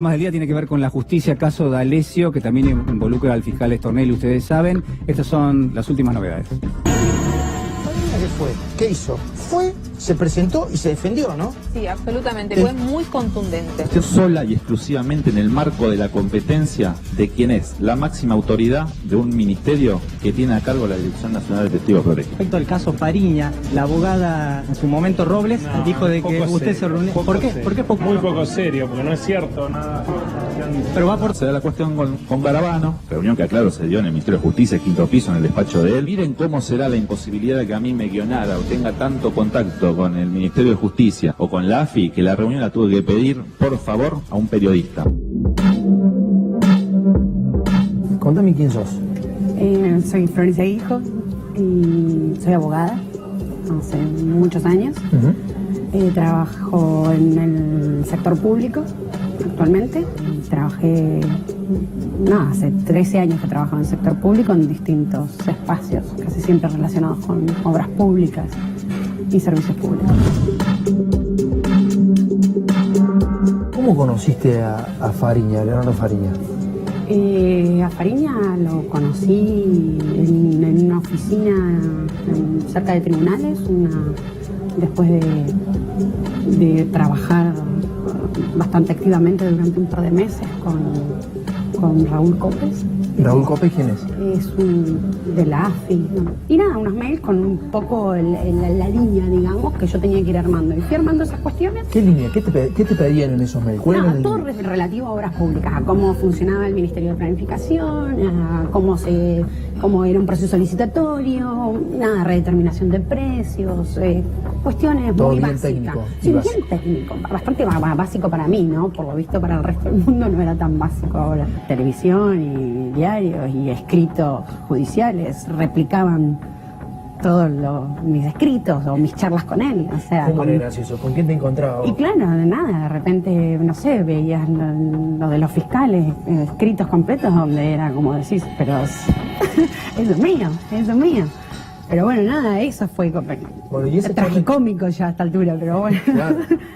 Más del día tiene que ver con la justicia, caso D'Alessio, que también involucra al fiscal Stornelli, ustedes saben. Estas son las últimas novedades. ¿Qué fue? ¿Qué hizo? Fue, se presentó y se defendió, ¿no? Sí, absolutamente, fue muy contundente. Usted sola y exclusivamente en el marco de la competencia de quien es la máxima autoridad de un ministerio que tiene a cargo la Dirección Nacional de Testigos Protectores. Respecto al caso Fariña, la abogada en su momento Robles dijo de que usted se reunió. ¿Por qué? ¿Por qué poco? Muy poco serio, porque no es cierto nada. Pero va por... Se da la cuestión con Garabano, reunión que aclaro se dio en el Ministerio de Justicia, quinto piso, en el despacho de él. Miren cómo será la imposibilidad de que a mí me guionara o tenga tanto contacto con el Ministerio de Justicia o con la AFI, que la reunión la tuve que pedir, por favor, a un periodista. Contame quién sos. Soy Florencia Hijo y soy abogada hace muchos años. Trabajo en el sector público actualmente. Trabajé, hace 13 años que trabajo en el sector público en distintos espacios, casi siempre relacionados con obras públicas y servicios públicos. ¿Cómo conociste a Fariña, a Leonardo Fariña? A Fariña lo conocí en una oficina cerca de tribunales, después de trabajar bastante activamente durante un par de meses con Raúl Copes. ¿Raúl Copes quién es? Es de la AFI, ¿no? Y nada, unos mails con un poco la línea, digamos, que yo tenía que ir armando. Y fui armando esas cuestiones. ¿Qué línea? ¿Qué te pedían en esos mails? Todo relativo a obras públicas, a cómo funcionaba el Ministerio de Planificación, a cómo era un proceso licitatorio, redeterminación de precios, cuestiones todo muy bien básicas. Técnico, sí, bien técnico, bastante básico para mí, ¿no? Por lo visto para el resto del mundo no era tan básico ahora. Televisión y diarios y escritos judiciales replicaban todos mis escritos o mis charlas con él, o sea... ¿Cómo era gracioso? ¿Con quién te encontrabas? Y claro, de repente, no sé, veías lo de los fiscales, escritos completos, donde era como decís, pero eso es mío. Pero bueno, eso fue tragicómico ya a esta altura, pero bueno.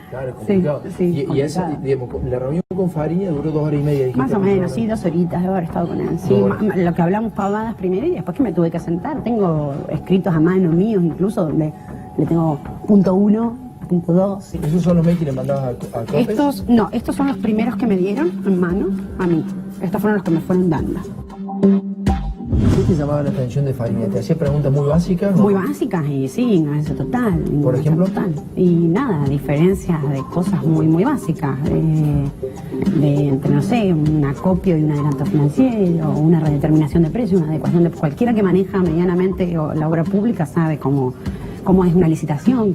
Claro, complicado. Sí, y esa, digamos, la reunión con Fariña duró 2 horas y media. Más o menos, sí, 2 horitas de haber estado con él. Sí, lo que hablamos pavadas primero y después que me tuve que sentar. Tengo escritos a mano míos incluso, donde le tengo punto 1, punto 2. ¿Esos son los mails que le mandabas a Copes? Estos son los primeros que me dieron en mano a mí. Estos fueron los que me fueron dando. ¿Qué te llamaba la atención de Fariña? ¿Te hacía preguntas muy básicas? Muy básicas y sí, ignorancia total. ¿Por ejemplo? Total. Y nada, diferencias de cosas muy básicas. Entre, no sé, un acopio y un adelanto financiero, una redeterminación de precios, una adecuación de... Cualquiera que maneja medianamente la obra pública sabe cómo es una licitación,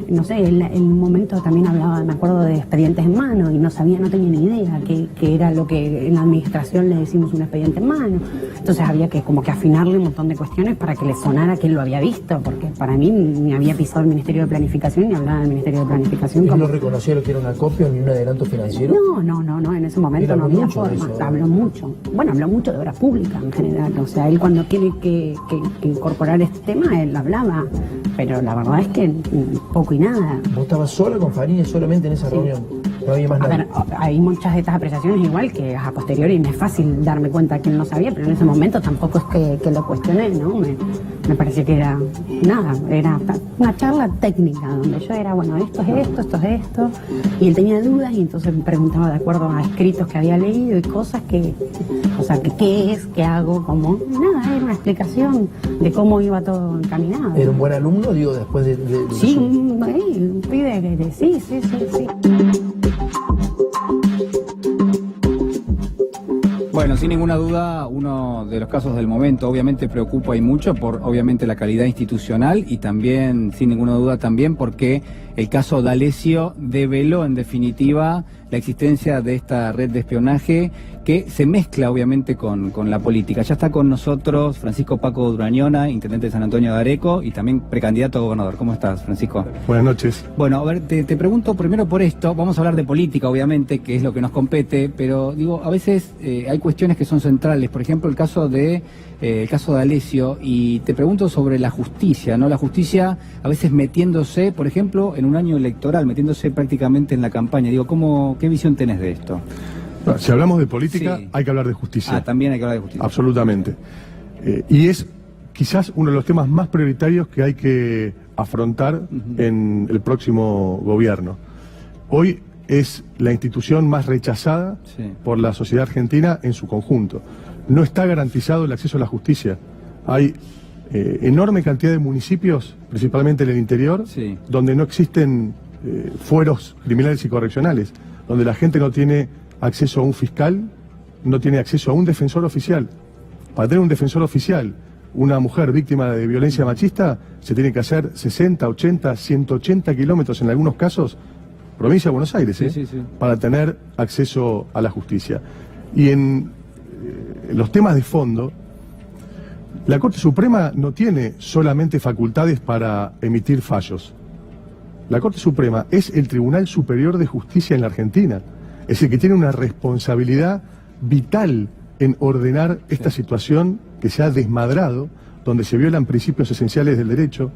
no sé, en un momento también hablaba, me acuerdo, de expedientes en mano y no tenía ni idea qué era lo que en la administración le decimos un expediente en mano. Entonces había que como que afinarle un montón de cuestiones para que le sonara que él lo había visto, porque para mí ni había pisado el Ministerio de Planificación ni hablaba del Ministerio de Planificación. ¿Y no reconoció lo que era un acopio ni un adelanto financiero? No, en ese momento no había forma. Habló mucho de obras públicas en general, o sea, él cuando tiene que incorporar este tema, él hablaba, pero la verdad es que poco y nada. ¿Vos estabas sola con Fariña solamente en esa reunión? No había más nada. A ver, hay muchas de estas apreciaciones igual que a posteriori me es fácil darme cuenta que él no sabía, pero en ese momento tampoco es que lo cuestioné, ¿no? Me parecía que era una charla técnica donde yo era, bueno, esto es esto, y él tenía dudas y entonces me preguntaba de acuerdo a escritos que había leído y cosas que qué es, qué hago, cómo, era una explicación de cómo iba todo encaminado. ¿Era un buen alumno, digo, después de sí, un pibe que sí. Bueno, sin ninguna duda, uno de los casos del momento obviamente preocupa y mucho por obviamente la calidad institucional y también, sin ninguna duda, también porque el caso D'Alessio develó en definitiva la existencia de esta red de espionaje que se mezcla obviamente con la política. Ya está con nosotros Francisco Paco Durañona, intendente de San Antonio de Areco y también precandidato a gobernador. ¿Cómo estás, Francisco? Buenas noches. Bueno, a ver, te pregunto primero por esto. Vamos a hablar de política, obviamente, que es lo que nos compete, pero digo, a veces hay cuestiones que son centrales. Por ejemplo, el caso de D'Alessio, y te pregunto sobre la justicia, ¿no? La justicia a veces metiéndose, por ejemplo, en un año electoral, metiéndose prácticamente en la campaña. Digo, ¿qué visión tenés de esto? Si hablamos de política, Sí. hay que hablar de justicia. También hay que hablar de justicia. Absolutamente. Y es quizás uno de los temas más prioritarios que hay que afrontar en el próximo gobierno. Hoy es la institución más rechazada Sí. por la sociedad argentina en su conjunto. No está garantizado el acceso a la justicia. Hay enorme cantidad de municipios, principalmente en el interior, Sí. donde no existen fueros criminales y correccionales, donde la gente no tiene acceso a un fiscal, no tiene acceso a un defensor oficial. Para tener un defensor oficial, una mujer víctima de violencia machista se tiene que hacer 60, 80, 180 kilómetros en algunos casos, provincia de Buenos Aires, Sí. para tener acceso a la justicia. Y en los temas de fondo, la Corte Suprema no tiene solamente facultades para emitir fallos. La Corte Suprema es el Tribunal Superior de Justicia en la Argentina. Es decir, que tiene una responsabilidad vital en ordenar esta situación que se ha desmadrado, donde se violan principios esenciales del derecho,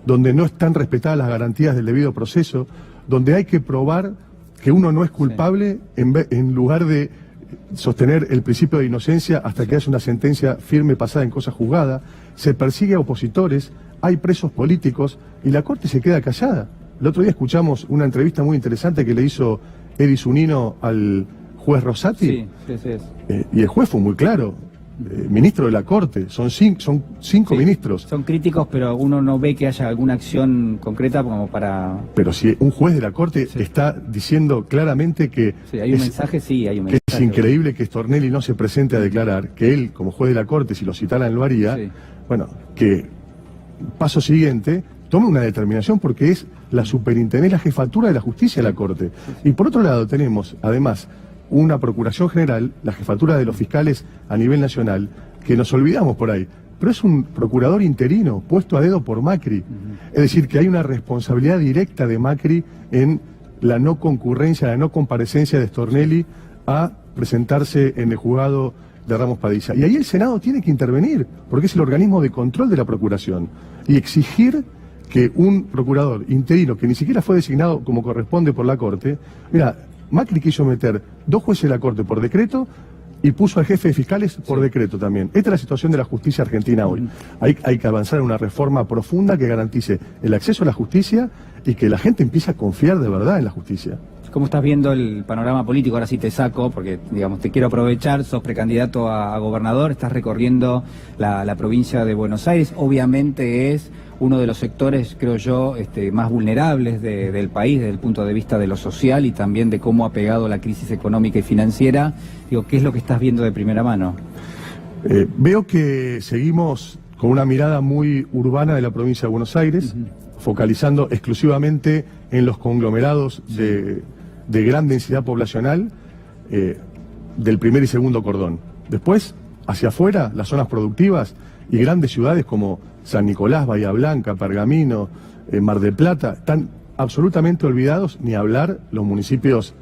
donde no están respetadas las garantías del debido proceso, donde hay que probar que uno no es culpable en lugar de sostener el principio de inocencia hasta que haya una sentencia firme pasada en cosa juzgada. Se persigue a opositores, hay presos políticos y la Corte se queda callada. El otro día escuchamos una entrevista muy interesante que le hizo Edi Zunino al juez Rosati. Sí. Y el juez fue muy claro. Ministro de la Corte, son cinco Sí. ministros. Son críticos, pero uno no ve que haya alguna acción concreta como para... Pero si un juez de la Corte está diciendo claramente que Sí, hay un mensaje, hay un mensaje. es increíble que Stornelli no se presente a declarar, que él, como juez de la Corte, si lo citaran lo haría, Sí. bueno, que paso siguiente tome una determinación porque es la superintendencia, la jefatura de la justicia de la Corte. Y por otro lado tenemos, además, una Procuración General, la jefatura de los fiscales a nivel nacional, que nos olvidamos por ahí, pero es un procurador interino puesto a dedo por Macri. Es decir, que hay una responsabilidad directa de Macri en la no concurrencia, la no comparecencia de Stornelli a presentarse en el juzgado de Ramos Padilla. Y ahí el Senado tiene que intervenir, porque es el organismo de control de la Procuración, y exigir que un procurador interino, que ni siquiera fue designado como corresponde por la Corte, mira, Macri quiso meter 2 jueces de la Corte por decreto y puso al jefe de fiscales por decreto también. Esta es la situación de la justicia argentina hoy. Hay que avanzar en una reforma profunda que garantice el acceso a la justicia y que la gente empiece a confiar de verdad en la justicia. ¿Cómo estás viendo el panorama político? Ahora sí te saco, porque digamos te quiero aprovechar, sos precandidato a gobernador, estás recorriendo la provincia de Buenos Aires, obviamente es uno de los sectores, creo yo, más vulnerables del país desde el punto de vista de lo social y también de cómo ha pegado la crisis económica y financiera. Digo, ¿qué es lo que estás viendo de primera mano? Veo que seguimos con una mirada muy urbana de la provincia de Buenos Aires, focalizando exclusivamente en los conglomerados de gran densidad poblacional del primer y segundo cordón. Después, hacia afuera, las zonas productivas y grandes ciudades como San Nicolás, Bahía Blanca, Pergamino, Mar del Plata, están absolutamente olvidados, ni hablar los municipios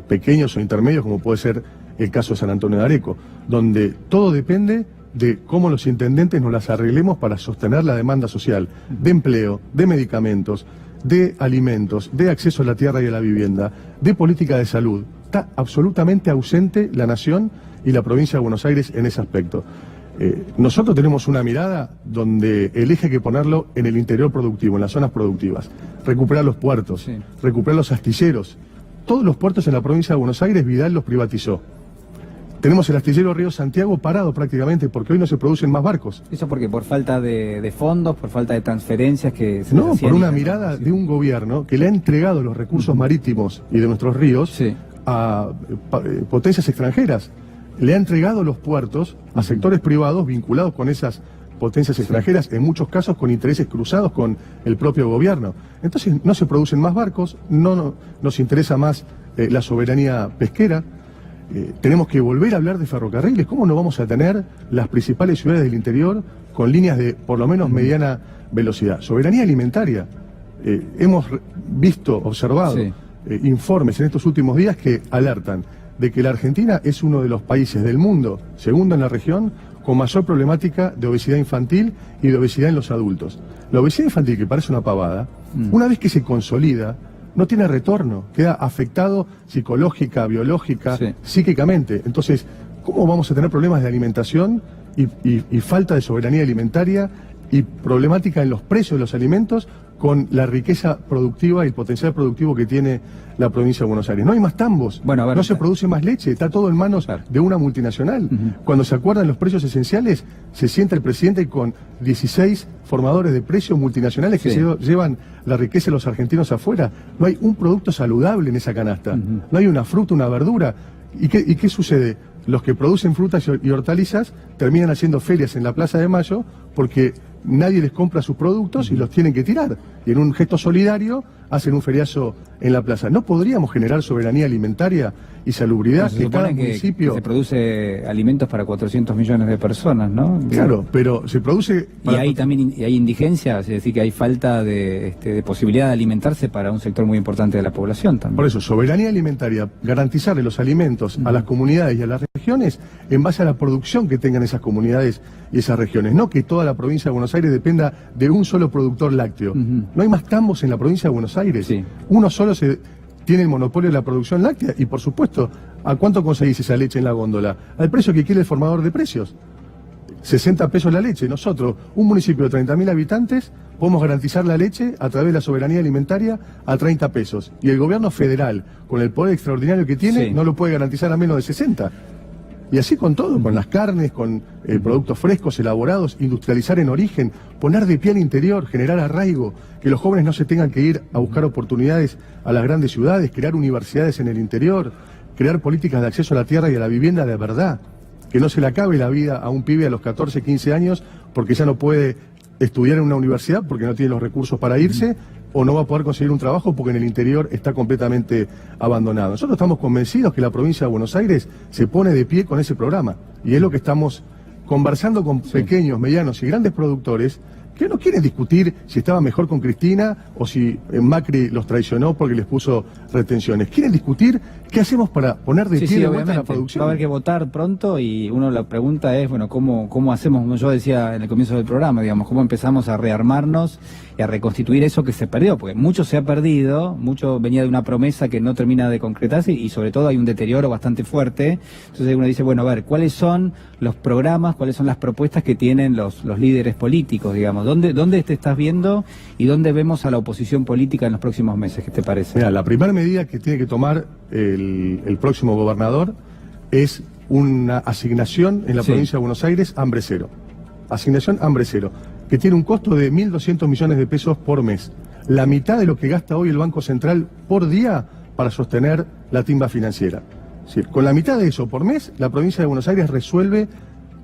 pequeños o intermedios, como puede ser el caso de San Antonio de Areco, donde todo depende de cómo los intendentes nos las arreglemos para sostener la demanda social, de empleo, de medicamentos, de alimentos, de acceso a la tierra y a la vivienda, de política de salud. Está absolutamente ausente la nación y la provincia de Buenos Aires en ese aspecto. Nosotros tenemos una mirada donde el eje hay que ponerlo en el interior productivo, en las zonas productivas. Recuperar los puertos, recuperar los astilleros. Todos los puertos en la provincia de Buenos Aires, Vidal los privatizó. Tenemos el astillero Río Santiago parado prácticamente porque hoy no se producen más barcos. ¿Eso porque por falta de fondos, por falta de transferencias que se No, hacían por una y- mirada de un gobierno que le ha entregado los recursos marítimos y de nuestros ríos a potencias extranjeras. Le ha entregado los puertos a sectores privados vinculados con esas potencias extranjeras, en muchos casos con intereses cruzados con el propio gobierno. Entonces no se producen más barcos, no nos interesa más la soberanía pesquera. Tenemos que volver a hablar de ferrocarriles. ¿Cómo no vamos a tener las principales ciudades del interior con líneas de por lo menos mediana velocidad? Soberanía alimentaria. Hemos visto, observado informes en estos últimos días que alertan de que la Argentina es uno de los países del mundo, segundo en la región, con mayor problemática de obesidad infantil y de obesidad en los adultos. La obesidad infantil, que parece una pavada, una vez que se consolida, no tiene retorno, queda afectado psicológica, biológica, psíquicamente. Entonces, ¿cómo vamos a tener problemas de alimentación y falta de soberanía alimentaria y problemática en los precios de los alimentos con la riqueza productiva y el potencial productivo que tiene la provincia de Buenos Aires? No hay más tambos, bueno, a ver, no se produce más leche, está todo en manos de una multinacional. Cuando se acuerdan los precios esenciales, se sienta el presidente con 16 formadores de precios multinacionales que llevan la riqueza de los argentinos afuera. No hay un producto saludable en esa canasta, no hay una fruta, una verdura. ¿Y qué sucede? Los que producen frutas y hortalizas terminan haciendo ferias en la Plaza de Mayo porque nadie les compra sus productos y los tienen que tirar. Y en un gesto solidario hacen un feriazo en la plaza. ¿No podríamos generar soberanía alimentaria y salubridad? Se supone que se produce alimentos para 400 millones de personas, ¿no? Claro, pero se produce... Y hay también hay indigencia, es decir, que hay falta de posibilidad de alimentarse para un sector muy importante de la población también. Por eso, soberanía alimentaria, garantizarle los alimentos a las comunidades y a las regiones en base a la producción que tengan esas comunidades y esas regiones. No que toda la provincia de Buenos Aires dependa de un solo productor lácteo. No hay más tambos en la provincia de Buenos Aires. Uno solo tiene el monopolio de la producción láctea y, por supuesto, ¿a cuánto conseguís esa leche en la góndola? Al precio que quiere el formador de precios. 60 pesos la leche. Nosotros, un municipio de 30.000 habitantes, podemos garantizar la leche a través de la soberanía alimentaria a 30 pesos. Y el gobierno federal, con el poder extraordinario que tiene, no lo puede garantizar a menos de 60. Y así con todo, con las carnes, con productos frescos, elaborados, industrializar en origen, poner de pie al interior, generar arraigo, que los jóvenes no se tengan que ir a buscar oportunidades a las grandes ciudades, crear universidades en el interior, crear políticas de acceso a la tierra y a la vivienda de verdad, que no se le acabe la vida a un pibe a los 14, 15 años porque ya no puede estudiar en una universidad porque no tiene los recursos para irse, o no va a poder conseguir un trabajo porque en el interior está completamente abandonado. Nosotros estamos convencidos que la provincia de Buenos Aires se pone de pie con ese programa, y es lo que estamos conversando con pequeños, medianos y grandes productores que no quieren discutir si estaba mejor con Cristina o si Macri los traicionó porque les puso retenciones. Quieren discutir qué hacemos para poner de pie de vuelta la producción. Va a haber que votar pronto y la pregunta es, bueno, ¿cómo hacemos? Yo decía en el comienzo del programa, digamos, ¿cómo empezamos a rearmarnos y a reconstituir eso que se perdió? Porque mucho se ha perdido, mucho venía de una promesa que no termina de concretarse y sobre todo hay un deterioro bastante fuerte. Entonces uno dice, bueno, a ver, ¿cuáles son los programas, cuáles son las propuestas que tienen los líderes políticos, digamos? ¿Dónde te estás viendo y dónde vemos a la oposición política en los próximos meses? ¿Qué te parece? Mira, la primera medida que tiene que tomar el próximo gobernador es una asignación en la provincia de Buenos Aires, hambre cero. Asignación hambre cero, que tiene un costo de 1.200 millones de pesos por mes. La mitad de lo que gasta hoy el Banco Central por día para sostener la timba financiera. Es decir, con la mitad de eso por mes, la provincia de Buenos Aires resuelve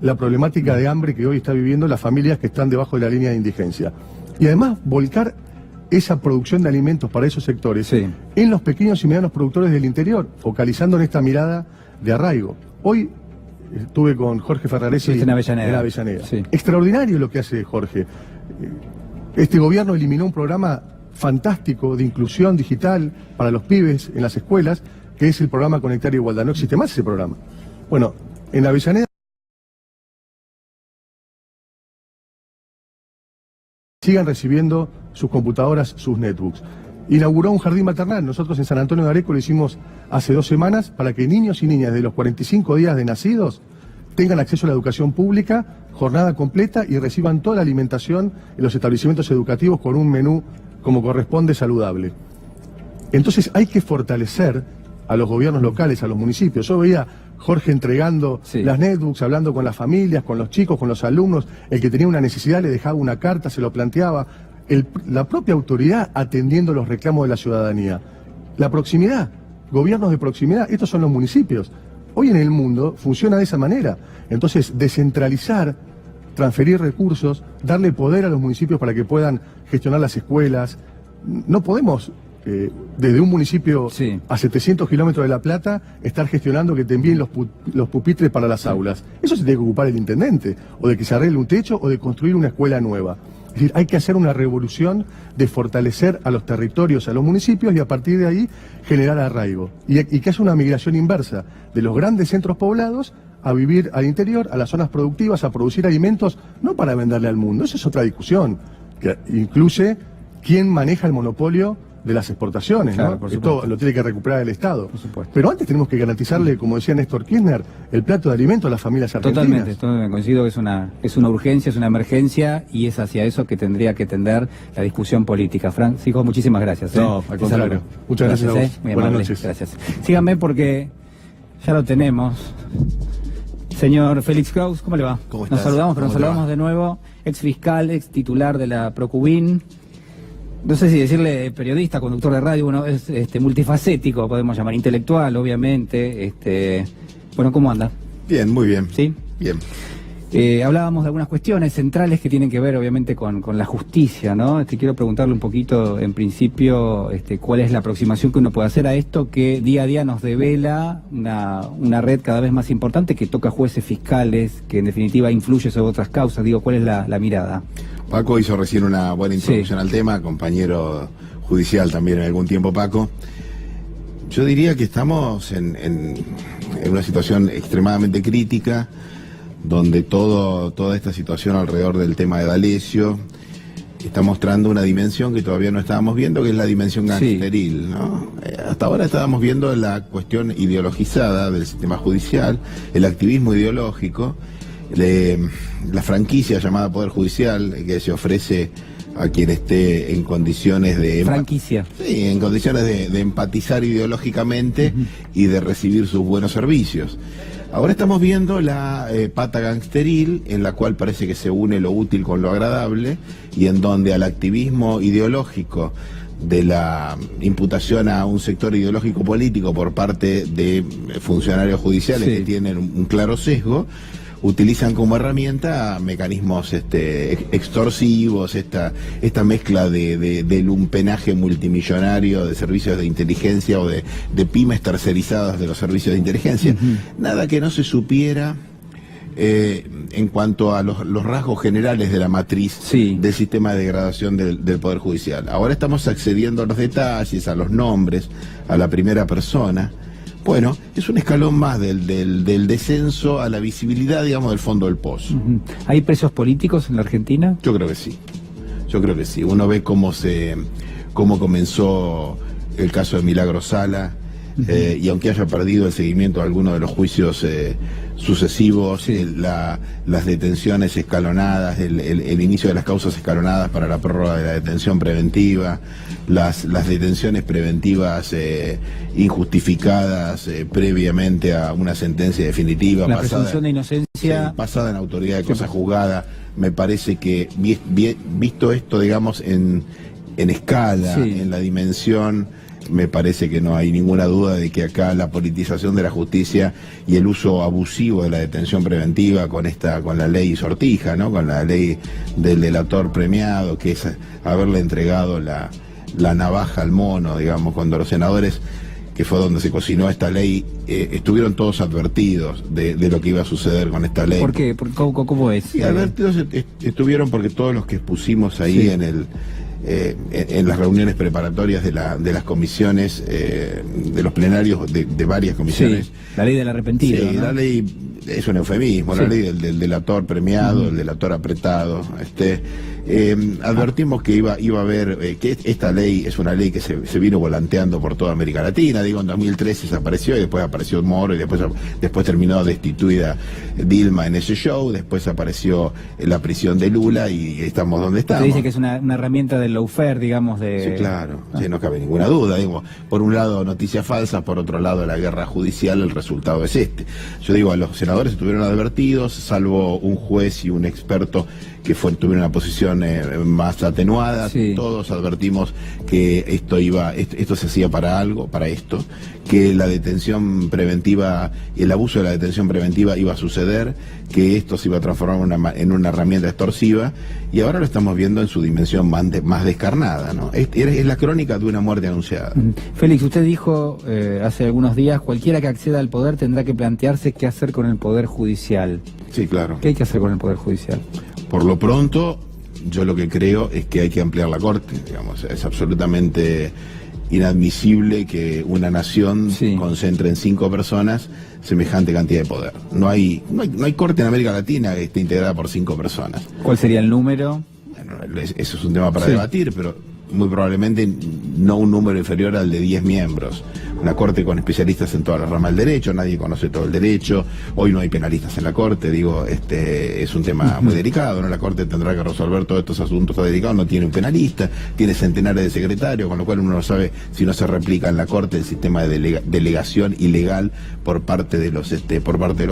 la problemática de hambre que hoy está viviendo las familias que están debajo de la línea de indigencia. Y además volcar esa producción de alimentos para esos sectores en los pequeños y medianos productores del interior, focalizando en esta mirada de arraigo. Hoy estuve con Jorge Ferraresi en Avellaneda. Extraordinario lo que hace Jorge. Este gobierno eliminó un programa fantástico de inclusión digital para los pibes en las escuelas, que es el programa Conectar Igualdad. No existe más ese programa. Bueno, en Avellaneda sigan recibiendo sus computadoras, sus netbooks. Inauguró un jardín maternal. Nosotros en San Antonio de Areco lo hicimos hace 2 semanas para que niños y niñas de los 45 días de nacidos tengan acceso a la educación pública, jornada completa, y reciban toda la alimentación en los establecimientos educativos con un menú como corresponde saludable. Entonces hay que fortalecer a los gobiernos locales, a los municipios. Yo veía Jorge entregando las netbooks, hablando con las familias, con los chicos, con los alumnos. El que tenía una necesidad le dejaba una carta, se lo planteaba. La propia autoridad atendiendo los reclamos de la ciudadanía. La proximidad, gobiernos de proximidad, estos son los municipios. Hoy en el mundo funciona de esa manera. Entonces, descentralizar, transferir recursos, darle poder a los municipios para que puedan gestionar las escuelas. No podemos, desde un municipio a 700 kilómetros de La Plata, estar gestionando que te envíen los pupitres para las aulas. Eso se tiene que ocupar el intendente, o de que se arregle un techo, o de construir una escuela nueva. Es decir, hay que hacer una revolución de fortalecer a los territorios, a los municipios, y a partir de ahí generar arraigo. Y que haya una migración inversa de los grandes centros poblados a vivir al interior, a las zonas productivas, a producir alimentos, no para venderle al mundo. Esa es otra discusión, que incluye quién maneja el monopolio de las exportaciones, Claro, ¿no? por Esto supuesto. lo tiene que recuperar el Estado. Por supuesto. Pero antes tenemos que garantizarle, como decía Néstor Kirchner, el plato de alimento a las familias argentinas. Totalmente, coincido que es una urgencia, es una emergencia y es hacia eso que tendría que tender la discusión política. Francisco, muchísimas gracias. No, al contrario. Muchas gracias a vos. Muy Buenas amable. noches. Gracias. Síganme porque ya lo tenemos. Señor Félix Kraus, ¿cómo le va? ¿Cómo Nos estás? saludamos, pero ¿Cómo nos te va? saludamos de nuevo. Ex fiscal, ex titular de la Procubín. No sé si decirle periodista, conductor de radio, bueno, es multifacético, podemos llamar, intelectual, obviamente. Bueno, ¿cómo anda? Bien, muy bien. ¿Sí? Bien. Hablábamos de algunas cuestiones centrales que tienen que ver obviamente con la justicia, ¿no? Quiero preguntarle un poquito, en principio, cuál es la aproximación que uno puede hacer a esto que día a día nos devela una red cada vez más importante que toca jueces, fiscales, que en definitiva influye sobre otras causas. Digo, ¿cuál es la mirada? Paco hizo recién una buena introducción Sí. al tema, compañero judicial también en algún tiempo, Paco. Yo diría que estamos en una situación extremadamente crítica, donde toda esta situación alrededor del tema de D'Alessio está mostrando una dimensión que todavía no estábamos viendo, que es la dimensión gangsteril, ¿no? Hasta ahora estábamos viendo la cuestión ideologizada del sistema judicial, el activismo ideológico, la franquicia llamada Poder Judicial, que se ofrece a quien esté en condiciones de... Franquicia. Sí, en condiciones de empatizar ideológicamente y de recibir sus buenos servicios. Ahora estamos viendo la pata gangsteril, en la cual parece que se une lo útil con lo agradable, y en donde al activismo ideológico de la imputación a un sector ideológico político por parte de funcionarios judiciales Sí. que tienen un claro sesgo, utilizan como herramienta mecanismos extorsivos, esta mezcla de lumpenaje multimillonario de servicios de inteligencia o de pymes tercerizadas de los servicios de inteligencia. Nada que no se supiera en cuanto a los rasgos generales de la matriz del sistema de degradación del Poder Judicial. Ahora estamos accediendo a los detalles, a los nombres, a la primera persona. Bueno, es un escalón más del descenso a la visibilidad, digamos, del fondo del pozo. ¿Hay presos políticos en la Argentina? Yo creo que sí. Yo creo que sí. Uno ve cómo comenzó el caso de Milagro Sala, y aunque haya perdido el seguimiento de algunos de los juicios sucesivos, las detenciones escalonadas, el inicio de las causas escalonadas para la prórroga de la detención preventiva, las detenciones preventivas injustificadas previamente a una sentencia definitiva, La presunción de inocencia. pasada en autoridad de cosa juzgada. Me parece que visto esto, digamos, en escala, en la dimensión, me parece que no hay ninguna duda de que acá la politización de la justicia y el uso abusivo de la detención preventiva con la ley Sortija, ¿no? Con la ley del delator premiado, que es haberle entregado la navaja al mono, digamos, cuando los senadores, que fue donde se cocinó esta ley, estuvieron todos advertidos de lo que iba a suceder con esta ley. ¿Por qué? ¿Cómo es? Sí, advertidos estuvieron porque todos los que expusimos ahí en las reuniones preparatorias de las comisiones, de los plenarios de varias comisiones. Sí, la ley del arrepentido. Sí, ¿no? la ley es un eufemismo, la ley del delator premiado, el delator apretado. Advertimos que iba a haber, que esta ley es una ley que se vino volanteando por toda América Latina. Digo, en 2013 desapareció y después apareció Moro y después terminó destituida Dilma en ese show, después apareció la prisión de Lula y estamos donde estamos. Usted dice que es una herramienta del lawfare, digamos, de... Sí, claro, sí, no cabe ninguna duda. Digo, por un lado noticias falsas, por otro lado la guerra judicial, el resultado es este. Yo digo, a los senadores estuvieron advertidos, salvo un juez y un experto que tuvieron una posición más atenuada. Todos advertimos que esto se hacía para algo, para esto, que la detención preventiva, el abuso de la detención preventiva iba a suceder, que esto se iba a transformar en una herramienta extorsiva, y ahora lo estamos viendo en su dimensión más descarnada, ¿no? Es la crónica de una muerte anunciada. Félix, usted dijo hace algunos días, cualquiera que acceda al poder tendrá que plantearse qué hacer con el Poder Judicial. Sí, claro. ¿Qué hay que hacer con el Poder Judicial? Por lo pronto, yo lo que creo es que hay que ampliar la Corte, digamos. Es absolutamente inadmisible que una nación concentre en 5 personas semejante cantidad de poder. No hay Corte en América Latina que esté integrada por 5 personas. ¿Cuál sería el número? Bueno, eso es un tema para debatir, pero muy probablemente no un número inferior al de 10 miembros. Una corte con especialistas en toda la rama del derecho, nadie conoce todo el derecho, hoy no hay penalistas en la corte, digo, es un tema muy delicado, ¿no? La corte tendrá que resolver todos estos asuntos tan delicados, no tiene un penalista, tiene centenares de secretarios, con lo cual uno no sabe si no se replica en la corte el sistema de delegación ilegal por parte de los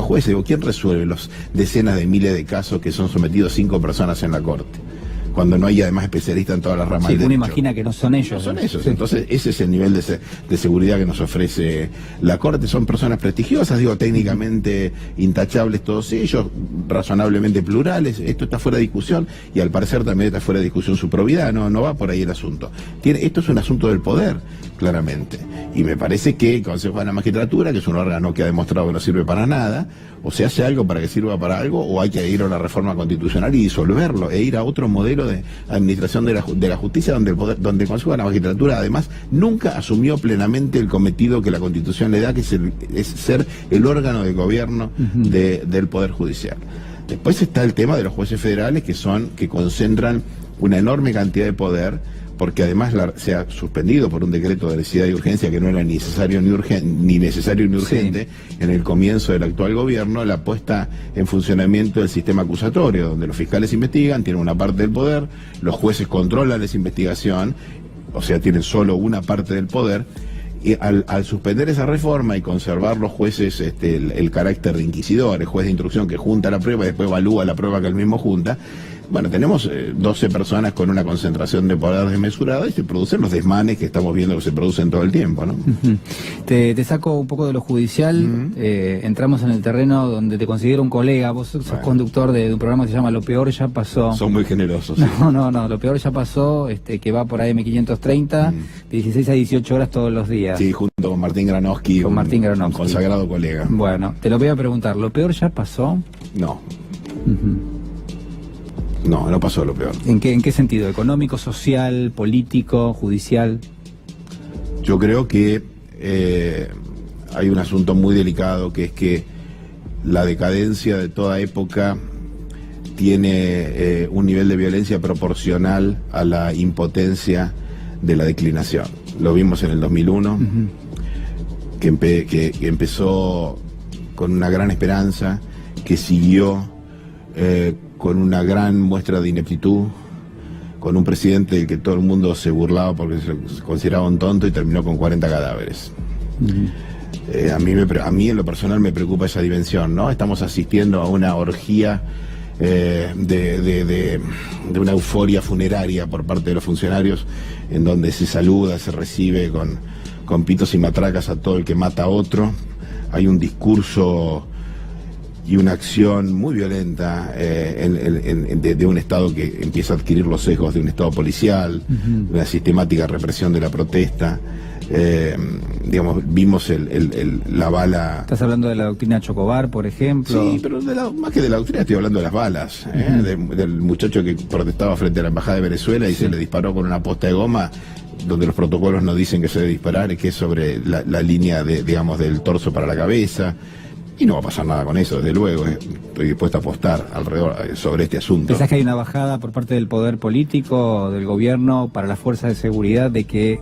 jueces. Digo, ¿quién resuelve los decenas de miles de casos que son sometidos 5 personas en la corte? Cuando no hay además especialistas en todas las ramas del uno derecho. imagina que no son ellos. No son ellos, entonces ese es el nivel de seguridad que nos ofrece la Corte. Son personas prestigiosas, digo, técnicamente intachables todos ellos, razonablemente plurales, esto está fuera de discusión, y al parecer también está fuera de discusión su probidad, no va por ahí el asunto. Esto es un asunto del poder, claramente, y me parece que el Consejo de la Magistratura, que es un órgano que ha demostrado que no sirve para nada, o se hace algo para que sirva para algo, o hay que ir a una reforma constitucional y disolverlo, e ir a otro modelo de administración de la justicia donde el Consejo de la Magistratura además nunca asumió plenamente el cometido que la Constitución le da, que es ser el órgano de gobierno del Poder Judicial. Después está el tema de los jueces federales que concentran una enorme cantidad de poder, porque además se ha suspendido por un decreto de necesidad y urgencia que no era ni necesario ni urgente en el comienzo del actual gobierno, la puesta en funcionamiento del sistema acusatorio, donde los fiscales investigan, tienen una parte del poder, los jueces controlan esa investigación, o sea, tienen solo una parte del poder. Y al suspender esa reforma y conservar los jueces el carácter de inquisidor, el juez de instrucción que junta la prueba y después evalúa la prueba que él mismo junta, bueno, tenemos 12 personas con una concentración de poder desmesurada y se producen los desmanes que estamos viendo que se producen todo el tiempo, ¿no? Te saco un poco de lo judicial, entramos en el terreno donde te considero un colega, vos sos conductor de un programa que se llama Lo Peor Ya Pasó. Son muy generosos. No, Lo Peor Ya Pasó, que va por AM530, de 16 a 18 horas todos los días. Sí, junto con Martín Granowski, un consagrado colega. Bueno, te lo voy a preguntar, ¿lo peor ya pasó? No. No pasó lo peor. ¿En qué sentido? ¿Económico, social, político, judicial? Yo creo que hay un asunto muy delicado, que es que la decadencia de toda época tiene un nivel de violencia proporcional a la impotencia de la declinación. Lo vimos en el 2001, que empezó con una gran esperanza, que siguió con una gran muestra de ineptitud, con un presidente del que todo el mundo se burlaba porque se consideraba un tonto, y terminó con 40 cadáveres. A mí en lo personal me preocupa esa dimensión, ¿no? Estamos asistiendo a una orgía de una euforia funeraria por parte de los funcionarios, en donde se saluda, se recibe con pitos y matracas a todo el que mata a otro. Hay un discurso y una acción muy violenta de un Estado que empieza a adquirir los sesgos de un Estado policial, una sistemática represión de la protesta. Vimos la bala. ¿Estás hablando de la doctrina Chocobar, por ejemplo? Sí, pero más que de la doctrina estoy hablando de las balas, del muchacho que protestaba frente a la Embajada de Venezuela y se le disparó con una posta de goma, donde los protocolos no dicen que se debe disparar, que es sobre la línea del torso para la cabeza. Y no va a pasar nada con eso, desde luego. Estoy dispuesto a apostar sobre este asunto. ¿Pensás que hay una bajada por parte del poder político, del gobierno, para las fuerzas de seguridad, de que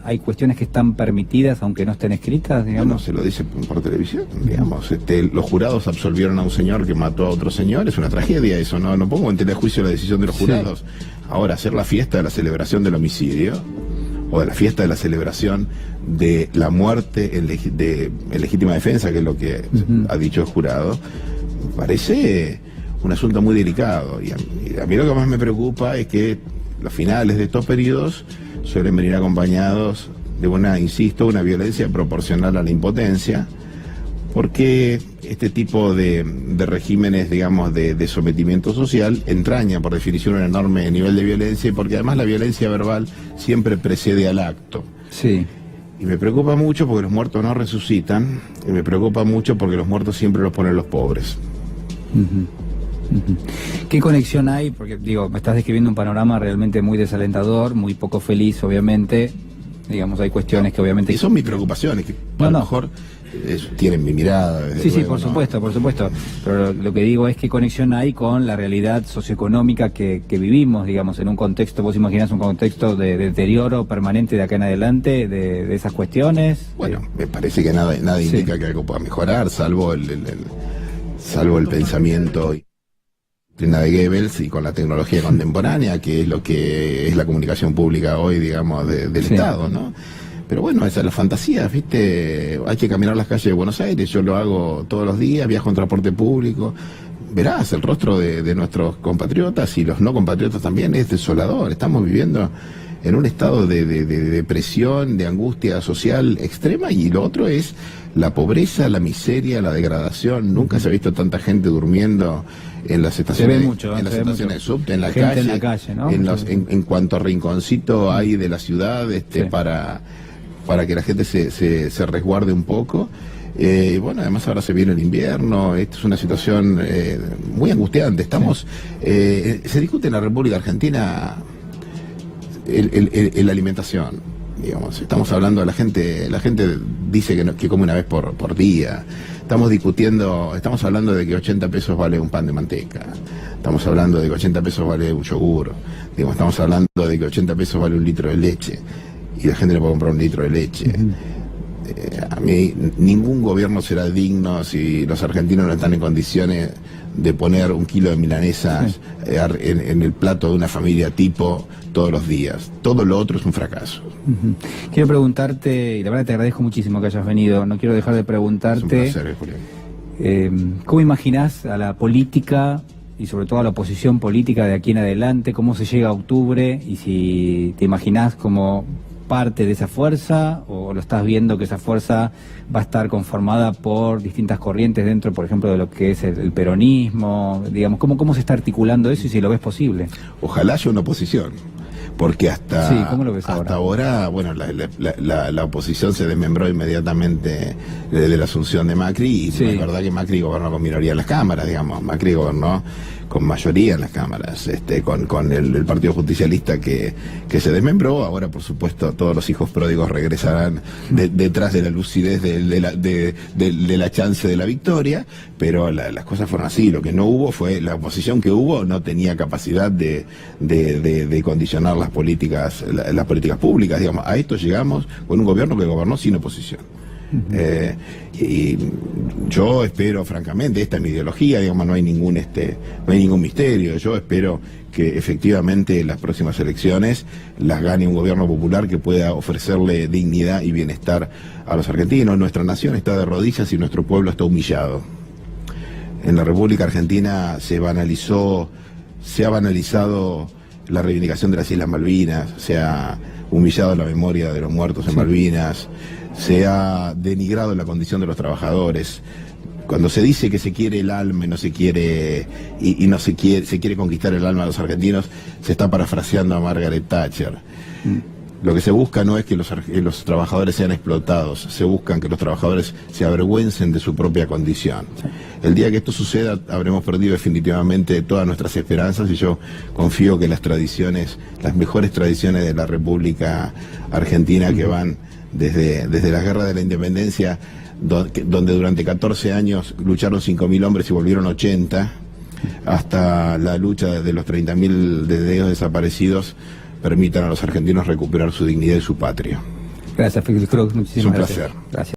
hay cuestiones que están permitidas, aunque no estén escritas, digamos? No, se lo dice por televisión, digamos. Los jurados absolvieron a un señor que mató a otro señor, es una tragedia eso, no pongo en telejuicio la decisión de los jurados. Ahora, hacer la fiesta de la celebración del homicidio, o de la fiesta de la celebración de la muerte en legítima defensa, que es lo que ha dicho el jurado, me parece un asunto muy delicado. Y a mí lo que más me preocupa es que los finales de estos periodos suelen venir acompañados de una violencia proporcional a la impotencia, porque este tipo de regímenes, de sometimiento social entraña por definición un enorme nivel de violencia, y porque además la violencia verbal siempre precede al acto. Sí. Y me preocupa mucho porque los muertos no resucitan, y me preocupa mucho porque los muertos siempre los ponen los pobres. ¿Qué conexión hay? Porque, me estás describiendo un panorama realmente muy desalentador, muy poco feliz, obviamente. Hay cuestiones que obviamente... Y son mis preocupaciones, que a lo mejor tienen mi mirada. desde Sí, sí, luego, por ¿no? supuesto, por supuesto. Pero lo que digo es qué conexión hay con la realidad socioeconómica que vivimos, digamos, en un contexto, vos imaginás un contexto de deterioro permanente de acá en adelante de esas cuestiones. Bueno, me parece que nada Sí. indica que algo pueda mejorar, salvo el pensamiento de Goebbels y con la tecnología contemporánea, que es lo que es la comunicación pública hoy, digamos, del Sí. Estado, ¿no? Pero bueno, esa es la fantasía, ¿viste? Hay que caminar las calles de Buenos Aires, yo lo hago todos los días, viajo en transporte público. Verás el rostro de nuestros compatriotas y los no compatriotas también es desolador. Estamos viviendo en un estado de depresión, de angustia social extrema, y lo otro es la pobreza, la miseria, la degradación. Nunca se ha visto tanta gente durmiendo en las estaciones, mucho, en las se ve estaciones de mucho. subte, en la Gente calle, en la calle, ¿no? en cuanto rinconcito hay de la ciudad, Sí. para que la gente se resguarde un poco. Bueno, además ahora se viene el invierno, esto es una situación muy angustiante. Estamos, se discute en la República Argentina la alimentación, digamos. Estamos hablando de la gente dice que come una vez por día. Estamos hablando de que 80 pesos vale un pan de manteca. Estamos hablando de que 80 pesos vale un yogur. Digamos, estamos hablando de que 80 pesos vale un litro de leche. Y la gente no puede comprar un litro de leche. A mí, ningún gobierno será digno si los argentinos no están en condiciones de poner un kilo de milanesas en el plato de una familia tipo todos los días. Todo lo otro es un fracaso. Ujú. Quiero preguntarte, y la verdad te agradezco muchísimo que hayas venido, no quiero dejar de preguntarte, Es un placer, Julián. ¿cómo imaginás a la política y sobre todo a la oposición política de aquí en adelante? ¿Cómo se llega a octubre? Y si te imaginás como parte de esa fuerza, o lo estás viendo que esa fuerza va a estar conformada por distintas corrientes dentro, por ejemplo, de lo que es el peronismo, digamos, ¿cómo se está articulando eso y si lo ves posible? Ojalá haya una oposición, porque Sí, ¿cómo lo ves hasta ahora, bueno, la oposición se desmembró inmediatamente de la asunción de Macri, y Sí. es verdad que Macri gobernó con minoría en las cámaras, digamos. Macri gobernó con mayoría en las cámaras, con el Partido Justicialista que se desmembró. Ahora, por supuesto, todos los hijos pródigos regresarán detrás de la lucidez de la chance de la victoria, pero las cosas fueron así. Lo que no hubo fue, la oposición que hubo no tenía capacidad de condicionar las políticas públicas, digamos. A esto llegamos con un gobierno que gobernó sin oposición. Y yo espero, francamente, esta es mi ideología, digamos, no hay ningún misterio. Yo espero que efectivamente las próximas elecciones las gane un gobierno popular que pueda ofrecerle dignidad y bienestar a los argentinos. Nuestra nación está de rodillas y nuestro pueblo está humillado. En la República Argentina se ha banalizado la reivindicación de las Islas Malvinas, se ha humillado la memoria de los muertos en Malvinas, se ha denigrado la condición de los trabajadores. Cuando se dice que se quiere el alma y no se quiere, se quiere conquistar el alma de los argentinos, se está parafraseando a Margaret Thatcher. Lo que se busca no es que los trabajadores sean explotados, se buscan que los trabajadores se avergüencen de su propia condición. El día que esto suceda habremos perdido definitivamente todas nuestras esperanzas, y yo confío que las mejores tradiciones de la República Argentina, que van desde la guerra de la independencia, donde durante 14 años lucharon 5.000 hombres y volvieron 80, hasta la lucha de los 30.000 de ellos desaparecidos, permitan a los argentinos recuperar su dignidad y su patria. Gracias, Félix Cruz, muchísimas Es un gracias. placer. Gracias.